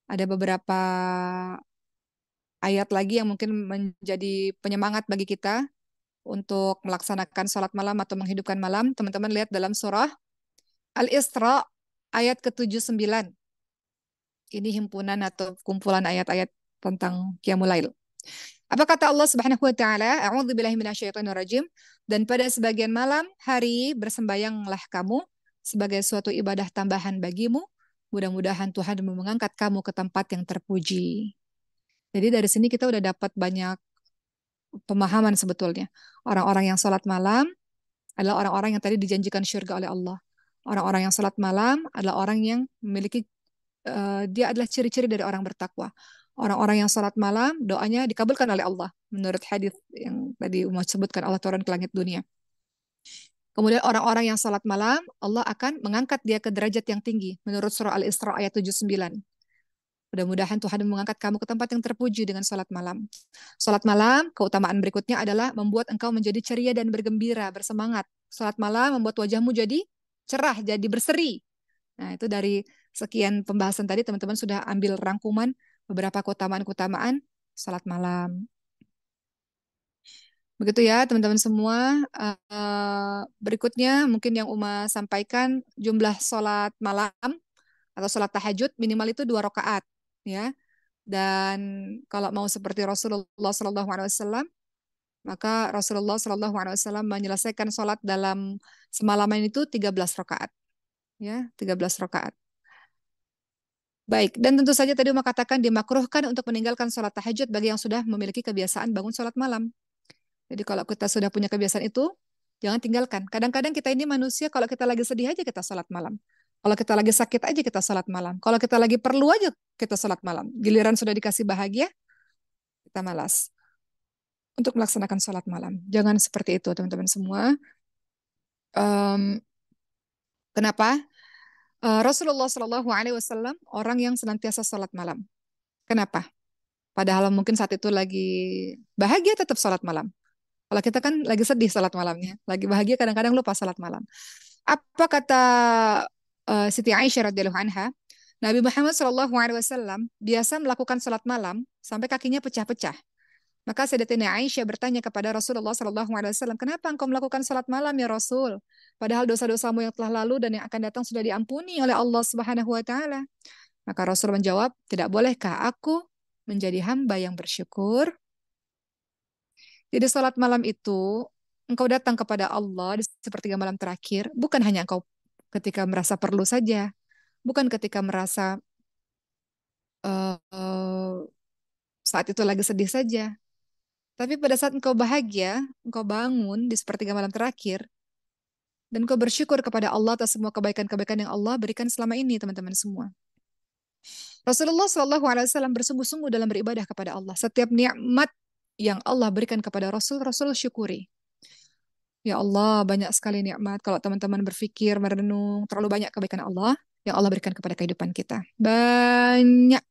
ada beberapa ayat lagi yang mungkin menjadi penyemangat bagi kita untuk melaksanakan sholat malam atau menghidupkan malam. Teman-teman lihat dalam surah Al-Isra ayat ke-79. Ini himpunan atau kumpulan ayat-ayat tentang Qiyamul Lail. Apa kata Allah Subhanahu wa taala? A'udzubillahi minasyaitonirrajim. Dan pada sebagian malam hari bersembayanglah kamu sebagai suatu ibadah tambahan bagimu Mudah-mudahan Tuhan mengangkat kamu ke tempat yang terpuji. Jadi dari sini kita udah dapat banyak pemahaman sebetulnya. Orang-orang yang sholat malam adalah orang-orang yang tadi dijanjikan syurga oleh Allah. Orang-orang yang sholat malam adalah orang yang memiliki, dia adalah ciri-ciri dari orang bertakwa. Orang-orang yang sholat malam, doanya dikabulkan oleh Allah. Menurut hadis yang tadi Umar sebutkan, Allah turun ke langit dunia. Kemudian orang-orang yang sholat malam, Allah akan mengangkat dia ke derajat yang tinggi. Menurut surah Al-Isra ayat 79. Mudah-mudahan Tuhan mengangkat kamu ke tempat yang terpuji dengan sholat malam. Sholat malam, keutamaan berikutnya adalah membuat engkau menjadi ceria dan bergembira, bersemangat. Sholat malam membuat wajahmu jadi cerah, jadi berseri. Nah, itu dari sekian pembahasan tadi, teman-teman sudah ambil rangkuman beberapa keutamaan-keutamaan sholat malam. Begitu ya, teman-teman semua. Berikutnya, mungkin yang Uma sampaikan, jumlah sholat malam atau sholat tahajud minimal itu 2 rakaat. Ya. Dan kalau mau seperti Rasulullah SAW, maka Rasulullah SAW menyelesaikan sholat dalam semalaman itu 13 rakaat. Ya, 13 rakaat. Baik, dan tentu saja tadi Umar katakan dimakruhkan untuk meninggalkan sholat tahajud bagi yang sudah memiliki kebiasaan bangun sholat malam. Jadi kalau kita sudah punya kebiasaan itu, jangan tinggalkan. Kadang-kadang kita ini manusia, kalau kita lagi sedih aja kita sholat malam. Kalau kita lagi sakit aja kita sholat malam. Kalau kita lagi perlu aja kita sholat malam. Giliran sudah dikasih bahagia, kita malas untuk melaksanakan sholat malam. Jangan seperti itu teman-teman semua. Um, Kenapa? Rasulullah Shallallahu Alaihi Wasallam orang yang senantiasa sholat malam. Kenapa? Padahal mungkin saat itu lagi bahagia tetap sholat malam. Kalau kita kan lagi sedih sholat malamnya, lagi bahagia kadang-kadang lupa sholat malam. Apa kata Siti Aisyah radhiyallahu anha? Nabi Muhammad Shallallahu Alaihi Wasallam biasa melakukan sholat malam sampai kakinya pecah-pecah. Maka Sayyidatina Aisyah bertanya kepada Rasulullah Shallallahu Alaihi Wasallam, kenapa engkau melakukan sholat malam ya Rasul? Padahal dosa-dosamu yang telah lalu dan yang akan datang sudah diampuni oleh Allah Subhanahu Wa Taala. Maka Rasul menjawab, tidak bolehkah aku menjadi hamba yang bersyukur? Jadi sholat malam itu engkau datang kepada Allah di sepertiga malam terakhir, bukan hanya engkau ketika merasa perlu saja, bukan ketika merasa uh, saat itu lagi sedih saja, tapi pada saat engkau bahagia, engkau bangun di sepertiga malam terakhir, dan engkau bersyukur kepada Allah atas semua kebaikan-kebaikan yang Allah berikan selama ini, teman-teman semua. Rasulullah Shallallahu Alaihi Wasallam bersungguh-sungguh dalam beribadah kepada Allah. Setiap nikmat yang Allah berikan kepada Rasul, Rasul syukuri. Ya Allah, banyak sekali nikmat. Kalau teman-teman berpikir, merenung, terlalu banyak kebaikan Allah yang Allah berikan kepada kehidupan kita. Banyak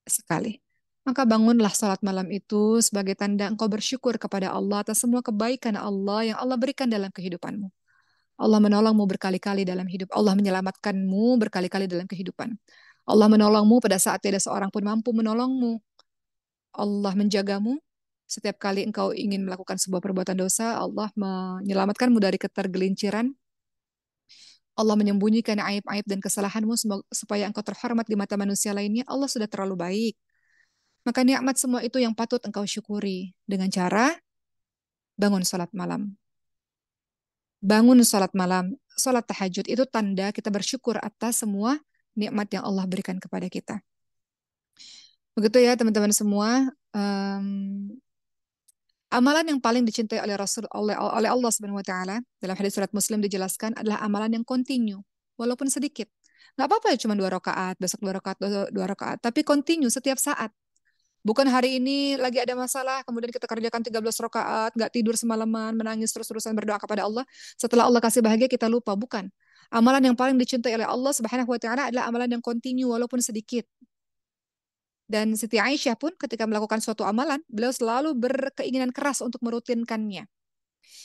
sekali. Maka bangunlah salat malam itu sebagai tanda engkau bersyukur kepada Allah atas semua kebaikan Allah yang Allah berikan dalam kehidupanmu. Allah menolongmu berkali-kali dalam hidup. Allah menyelamatkanmu berkali-kali dalam kehidupan. Allah menolongmu pada saat tidak seorang pun mampu menolongmu. Allah menjagamu. Setiap kali engkau ingin melakukan sebuah perbuatan dosa, Allah menyelamatkanmu dari ketergelinciran. Allah menyembunyikan aib-aib dan kesalahanmu supaya engkau terhormat di mata manusia lainnya. Allah sudah terlalu baik. Maka nikmat semua itu yang patut engkau syukuri dengan cara bangun salat malam. Bangun salat malam, salat tahajud itu tanda kita bersyukur atas semua nikmat yang Allah berikan kepada kita. Begitu ya teman-teman semua. Amalan yang paling dicintai oleh Rasul oleh Allah Subhanahu wa taala dalam hadis surat Muslim dijelaskan adalah amalan yang kontinu walaupun sedikit. Nggak apa-apa ya cuma 2 rakaat, besok 2 rakaat, 2 rakaat, tapi kontinu setiap saat. Bukan hari ini lagi ada masalah, kemudian kita kerjakan 13 rakaat, nggak tidur semalaman, menangis terus-terusan berdoa kepada Allah. Setelah Allah kasih bahagia kita lupa, bukan. Amalan yang paling dicintai oleh Allah Subhanahu wa taala adalah amalan yang kontinu walaupun sedikit. Dan Siti Aisyah pun ketika melakukan suatu amalan, beliau selalu berkeinginan keras untuk merutinkannya.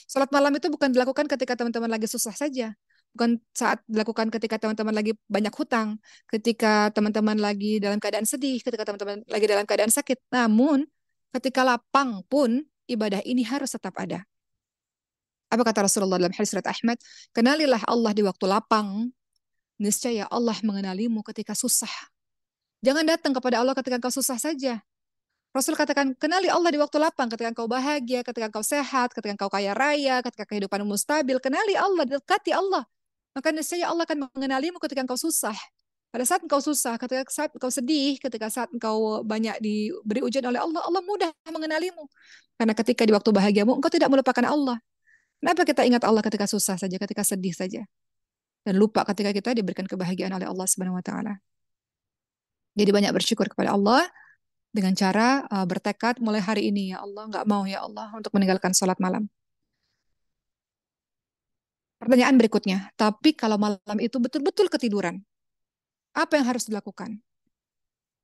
Salat malam itu bukan dilakukan ketika teman-teman lagi susah saja. Bukan saat dilakukan ketika teman-teman lagi banyak hutang, ketika teman-teman lagi dalam keadaan sedih, ketika teman-teman lagi dalam keadaan sakit. Namun, ketika lapang pun, ibadah ini harus tetap ada. Apa kata Rasulullah dalam hadis surat Ahmad? Kenalilah Allah di waktu lapang, niscaya Allah mengenalimu ketika susah. Jangan datang kepada Allah ketika engkau susah saja. Rasul katakan, kenali Allah di waktu lapang, ketika engkau bahagia, ketika engkau sehat, ketika engkau kaya raya, ketika kehidupanmu stabil. Kenali Allah, dekati Allah. Maka niscaya Allah akan mengenalimu ketika engkau susah. Pada saat engkau susah, ketika saat engkau sedih, ketika saat engkau banyak diberi ujian oleh Allah, Allah mudah mengenalimu. Karena ketika di waktu bahagiamu, engkau tidak melupakan Allah. Kenapa kita ingat Allah ketika susah saja, ketika sedih saja, dan lupa ketika kita diberikan kebahagiaan oleh Allah Subhanahu wa taala. Jadi banyak bersyukur kepada Allah dengan cara bertekad mulai hari ini, ya Allah, nggak mau ya Allah untuk meninggalkan sholat malam. Pertanyaan berikutnya, tapi kalau malam itu betul-betul ketiduran, apa yang harus dilakukan?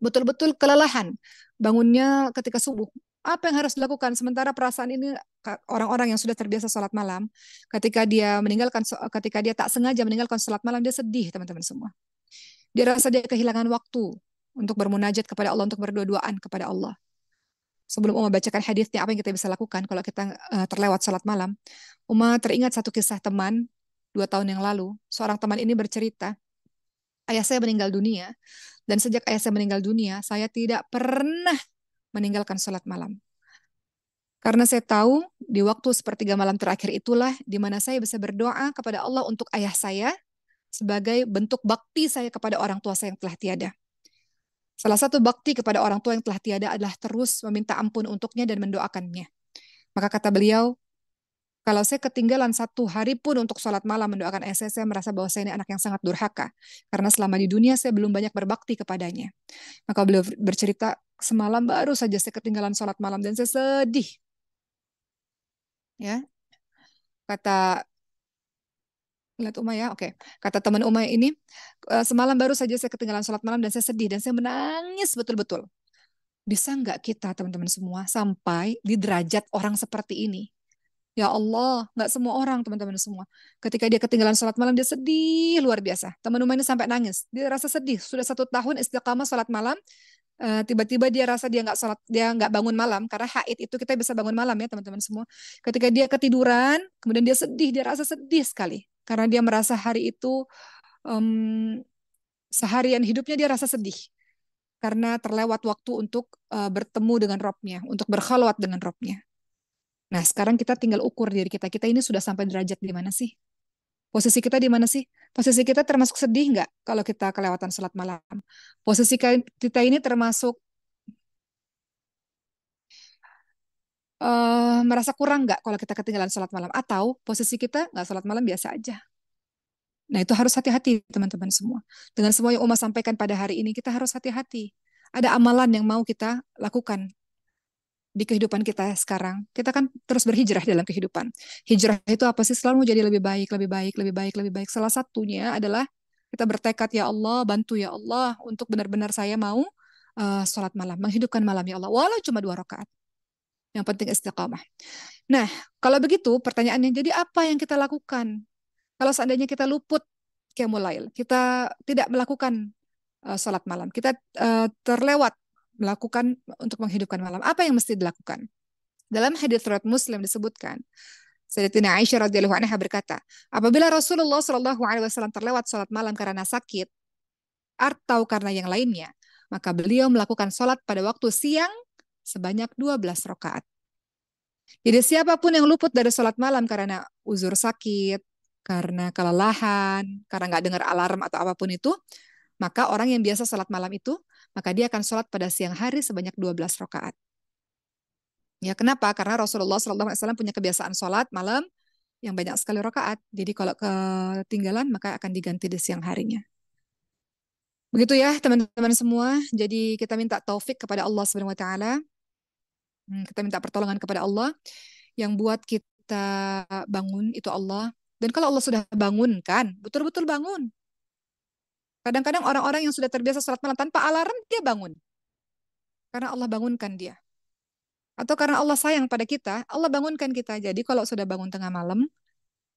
Betul-betul kelelahan, bangunnya ketika subuh. Apa yang harus dilakukan? Sementara perasaan ini orang-orang yang sudah terbiasa sholat malam, ketika dia tak sengaja meninggalkan sholat malam, dia sedih, teman-teman semua. Dia rasa dia kehilangan waktu untuk bermunajat kepada Allah, untuk berdua-duaan kepada Allah. Sebelum Uma bacakan hadisnya, apa yang kita bisa lakukan kalau kita terlewat sholat malam? Uma teringat satu kisah teman 2 tahun yang lalu. Seorang teman ini bercerita, ayah saya meninggal dunia, dan sejak ayah saya meninggal dunia, saya tidak pernah meninggalkan sholat malam. Karena saya tahu di waktu sepertiga malam terakhir itulah di mana saya bisa berdoa kepada Allah untuk ayah saya sebagai bentuk bakti saya kepada orang tua saya yang telah tiada. Salah satu bakti kepada orang tua yang telah tiada adalah terus meminta ampun untuknya dan mendoakannya. Maka kata beliau, kalau saya ketinggalan 1 hari pun untuk sholat malam mendoakan ayah saya merasa bahwa saya ini anak yang sangat durhaka. Karena selama di dunia saya belum banyak berbakti kepadanya. Maka beliau bercerita, semalam baru saja saya ketinggalan sholat malam dan saya sedih. Ya, kata lihat Umay ya, oke. Kata teman Umay ini, semalam baru saja saya ketinggalan sholat malam dan saya sedih dan saya menangis betul-betul. Bisa nggak kita teman-teman semua sampai di derajat orang seperti ini? Ya Allah, nggak semua orang teman-teman semua. Ketika dia ketinggalan sholat malam dia sedih luar biasa. Teman Umay ini sampai nangis. Dia rasa sedih. Sudah 1 tahun istiqamah sholat malam. Tiba-tiba dia rasa dia nggak sholat, dia nggak bangun malam karena haid itu kita bisa bangun malam ya teman-teman semua. Ketika dia ketiduran, kemudian dia sedih, dia rasa sedih sekali karena dia merasa hari itu em, seharian hidupnya dia rasa sedih karena terlewat waktu untuk bertemu dengan Robnya, untuk berkhalwat dengan Robnya. Nah sekarang kita tinggal ukur diri kita, kita ini sudah sampai derajat di mana sih? Posisi kita di mana sih? Posisi kita termasuk sedih nggak kalau kita kelewatan sholat malam? Posisi kita ini termasuk merasa kurang nggak kalau kita ketinggalan sholat malam? Atau posisi kita nggak sholat malam biasa aja? Nah itu harus hati-hati teman-teman semua. Dengan semua yang Uma sampaikan pada hari ini, kita harus hati-hati. Ada amalan yang mau kita lakukan di kehidupan kita sekarang. Kita kan terus berhijrah dalam kehidupan. Hijrah itu apa sih? Selalu menjadi lebih baik, lebih baik, lebih baik, lebih baik. Salah satunya adalah kita bertekad, ya Allah, bantu ya Allah untuk benar-benar saya mau sholat malam, menghidupkan malam ya Allah. Walau cuma 2 rakaat. Yang penting istiqamah. Nah, kalau begitu pertanyaannya, jadi apa yang kita lakukan? Kalau seandainya kita luput qiyamul kita tidak melakukan sholat malam, kita terlewat melakukan untuk menghidupkan malam. Apa yang mesti dilakukan? Dalam hadits riwayat Muslim disebutkan, Sayyidatina Aisyah radhiyallahu anha berkata, apabila Rasulullah shallallahu alaihi wasallam terlewat sholat malam karena sakit atau karena yang lainnya, maka beliau melakukan sholat pada waktu siang sebanyak 12 rakaat. Jadi siapapun yang luput dari sholat malam karena uzur sakit, karena kelelahan, karena nggak dengar alarm atau apapun itu, maka orang yang biasa sholat malam itu, maka dia akan sholat pada siang hari sebanyak 12 rakaat. Ya, kenapa? Karena Rasulullah SAW punya kebiasaan sholat malam yang banyak sekali rakaat. Jadi kalau ketinggalan, maka akan diganti di siang harinya. Begitu ya teman-teman semua. Jadi kita minta taufik kepada Allah Subhanahu wa taala. Kita minta pertolongan kepada Allah yang buat kita bangun itu Allah. Dan kalau Allah sudah bangunkan, betul-betul bangun. Kadang-kadang orang-orang yang sudah terbiasa sholat malam tanpa alarm, dia bangun. Karena Allah bangunkan dia. Atau karena Allah sayang pada kita, Allah bangunkan kita. Jadi kalau sudah bangun tengah malam,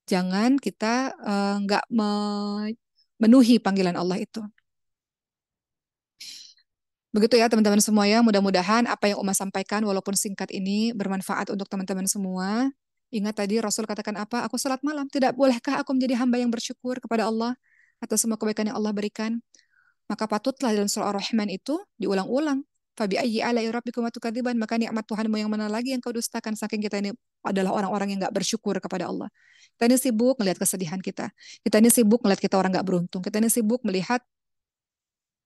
jangan kita nggak memenuhi panggilan Allah itu. Begitu ya teman-teman semua ya, mudah-mudahan apa yang Uma sampaikan walaupun singkat ini bermanfaat untuk teman-teman semua. Ingat tadi Rasul katakan apa? Aku sholat malam. Tidak bolehkah aku menjadi hamba yang bersyukur kepada Allah atas semua kebaikan yang Allah berikan? Maka patutlah dalam surah Ar-Rahman itu diulang-ulang. Fabi ayyi ala'i rabbikuma tukadziban, maka nikmat Tuhanmu yang mana lagi yang kau dustakan, saking kita ini adalah orang-orang yang nggak bersyukur kepada Allah. Kita ini sibuk melihat kesedihan kita. Kita ini sibuk melihat kita orang nggak beruntung. Kita ini sibuk melihat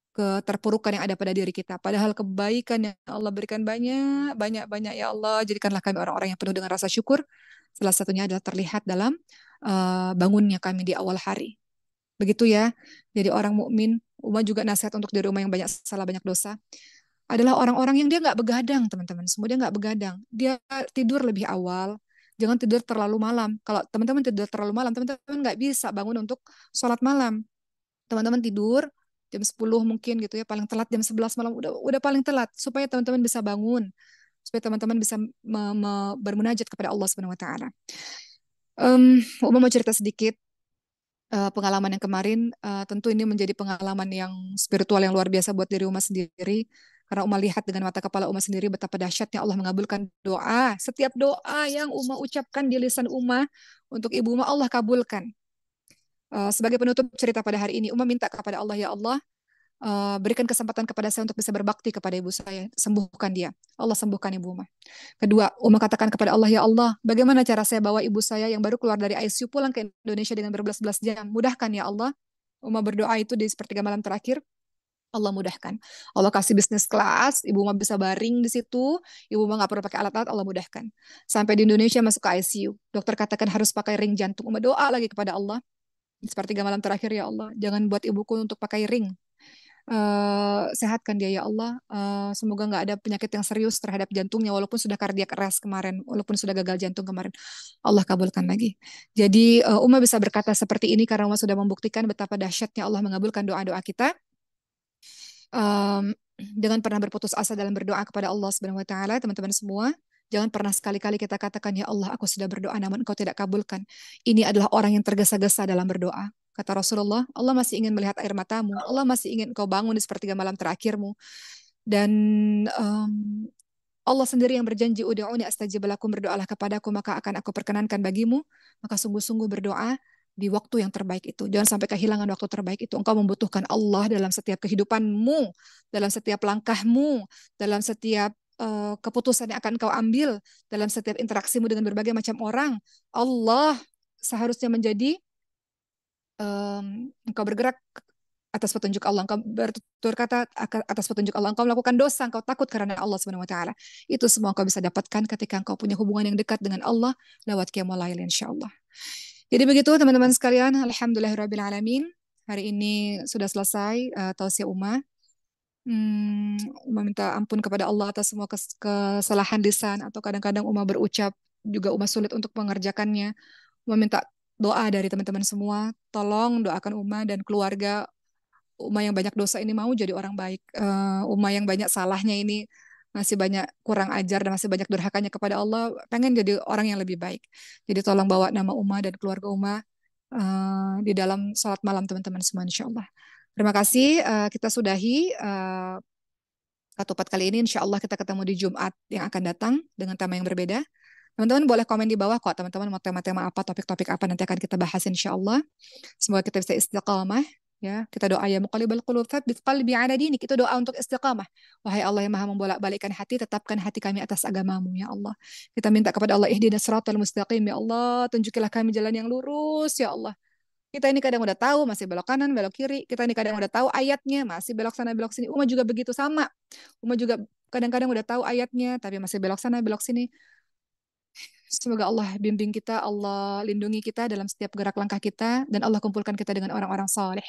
keterpurukan yang ada pada diri kita. Padahal kebaikan yang Allah berikan banyak, banyak, banyak ya Allah. Jadikanlah kami orang-orang yang penuh dengan rasa syukur. Salah satunya adalah terlihat dalam bangunnya kami di awal hari. Begitu ya. Jadi orang mukmin, Uma juga nasihat untuk diri Uma yang banyak salah, banyak dosa, adalah orang-orang yang dia nggak begadang, teman-teman. Semua dia nggak begadang. Dia tidur lebih awal. Jangan tidur terlalu malam. Kalau teman-teman tidur terlalu malam, teman-teman nggak bisa bangun untuk sholat malam. Teman-teman tidur jam 10 mungkin gitu ya, paling telat jam 11 malam, udah paling telat, supaya teman-teman bisa bangun, supaya teman-teman bisa bermunajat kepada Allah Subhanahu wa taala. Uma mau cerita sedikit pengalaman yang kemarin. Tentu ini menjadi pengalaman yang spiritual yang luar biasa buat diri Uma sendiri, karena Uma lihat dengan mata kepala Uma sendiri betapa dahsyatnya Allah mengabulkan doa. Setiap doa yang Uma ucapkan di lisan Uma untuk ibu Uma, Allah kabulkan. Sebagai penutup cerita pada hari ini, Uma minta kepada Allah, ya Allah, berikan kesempatan kepada saya untuk bisa berbakti kepada ibu saya, sembuhkan dia. Allah sembuhkan ibu Uma. Kedua, Uma katakan kepada Allah, ya Allah, bagaimana cara saya bawa ibu saya yang baru keluar dari ICU pulang ke Indonesia dengan berbelas-belas jam? Mudahkan ya Allah. Uma berdoa itu di sepertiga malam terakhir. Allah mudahkan. Allah kasih bisnis kelas, ibu Uma bisa baring di situ, ibu Uma nggak perlu pakai alat-alat, Allah mudahkan. Sampai di Indonesia masuk ke ICU, dokter katakan harus pakai ring jantung. Uma doa lagi kepada Allah, di sepertiga malam terakhir, ya Allah, jangan buat ibuku untuk pakai ring. Sehatkan dia ya Allah. Semoga nggak ada penyakit yang serius terhadap jantungnya, walaupun sudah kardiak arrest kemarin, walaupun sudah gagal jantung kemarin. Allah kabulkan lagi. Jadi Uma bisa berkata seperti ini karena Uma sudah membuktikan betapa dahsyatnya Allah mengabulkan doa-doa kita. Jangan pernah berputus asa dalam berdoa kepada Allah Subhanahu wa taala, teman-teman semua. Jangan pernah sekali-kali kita katakan, ya Allah, aku sudah berdoa namun Engkau tidak kabulkan. Ini adalah orang yang tergesa-gesa dalam berdoa. Kata Rasulullah, Allah masih ingin melihat air matamu. Allah masih ingin engkau bangun di sepertiga malam terakhirmu. Dan um, Allah sendiri yang berjanji, ud'uni astajib lakum, berdoalah kepadaku maka akan aku perkenankan bagimu. Maka sungguh-sungguh berdoa di waktu yang terbaik itu. Jangan sampai kehilangan waktu terbaik itu. Engkau membutuhkan Allah dalam setiap kehidupanmu, dalam setiap langkahmu, dalam setiap keputusan yang akan kau ambil, dalam setiap interaksimu dengan berbagai macam orang. Allah seharusnya menjadi engkau bergerak atas petunjuk Allah, engkau bertutur kata atas petunjuk Allah, engkau melakukan dosa, engkau takut karena Allah Subhanahu wa taala. Itu semua engkau bisa dapatkan ketika engkau punya hubungan yang dekat dengan Allah lewat qiyamul lail insyaallah. Jadi begitu teman-teman sekalian, alhamdulillahirabbil alamin. Hari ini sudah selesai tausiah Uma. Uma minta ampun kepada Allah atas semua kesalahan lisan, atau kadang-kadang Uma berucap juga Uma sulit untuk mengerjakannya. Uma minta doa dari teman-teman semua. Tolong doakan Uma dan keluarga Uma yang banyak dosa ini mau jadi orang baik. Uma yang banyak salahnya ini masih banyak kurang ajar dan masih banyak durhakanya kepada Allah, pengen jadi orang yang lebih baik. Jadi tolong bawa nama Uma dan keluarga Uma di dalam salat malam teman-teman semua insya Allah. Terima kasih. Kita sudahi Katupat kali ini. Insya Allah kita ketemu di Jumat yang akan datang dengan tema yang berbeda. Teman-teman boleh komen di bawah kok, teman-teman mau tema-tema apa, topik-topik apa nanti akan kita bahas insya Allah. Semoga kita bisa istiqamah. Ya, kita doa ya muqallibal qulub tsabbit qalbi ala dinik. Itu doa untuk istiqamah. Wahai Allah yang Maha membolak-balikkan hati, tetapkan hati kami atas agamamu ya Allah. Kita minta kepada Allah, ihdinas siratal mustaqim ya Allah, tunjukilah kami jalan yang lurus ya Allah. Kita ini kadang udah tahu masih belok kanan, belok kiri. Kita ini kadang udah tahu ayatnya, masih belok sana, belok sini. Uma juga begitu sama. Uma juga kadang-kadang udah tahu ayatnya, tapi masih belok sana, belok sini. Semoga Allah bimbing kita, Allah lindungi kita dalam setiap gerak langkah kita, dan Allah kumpulkan kita dengan orang-orang saleh.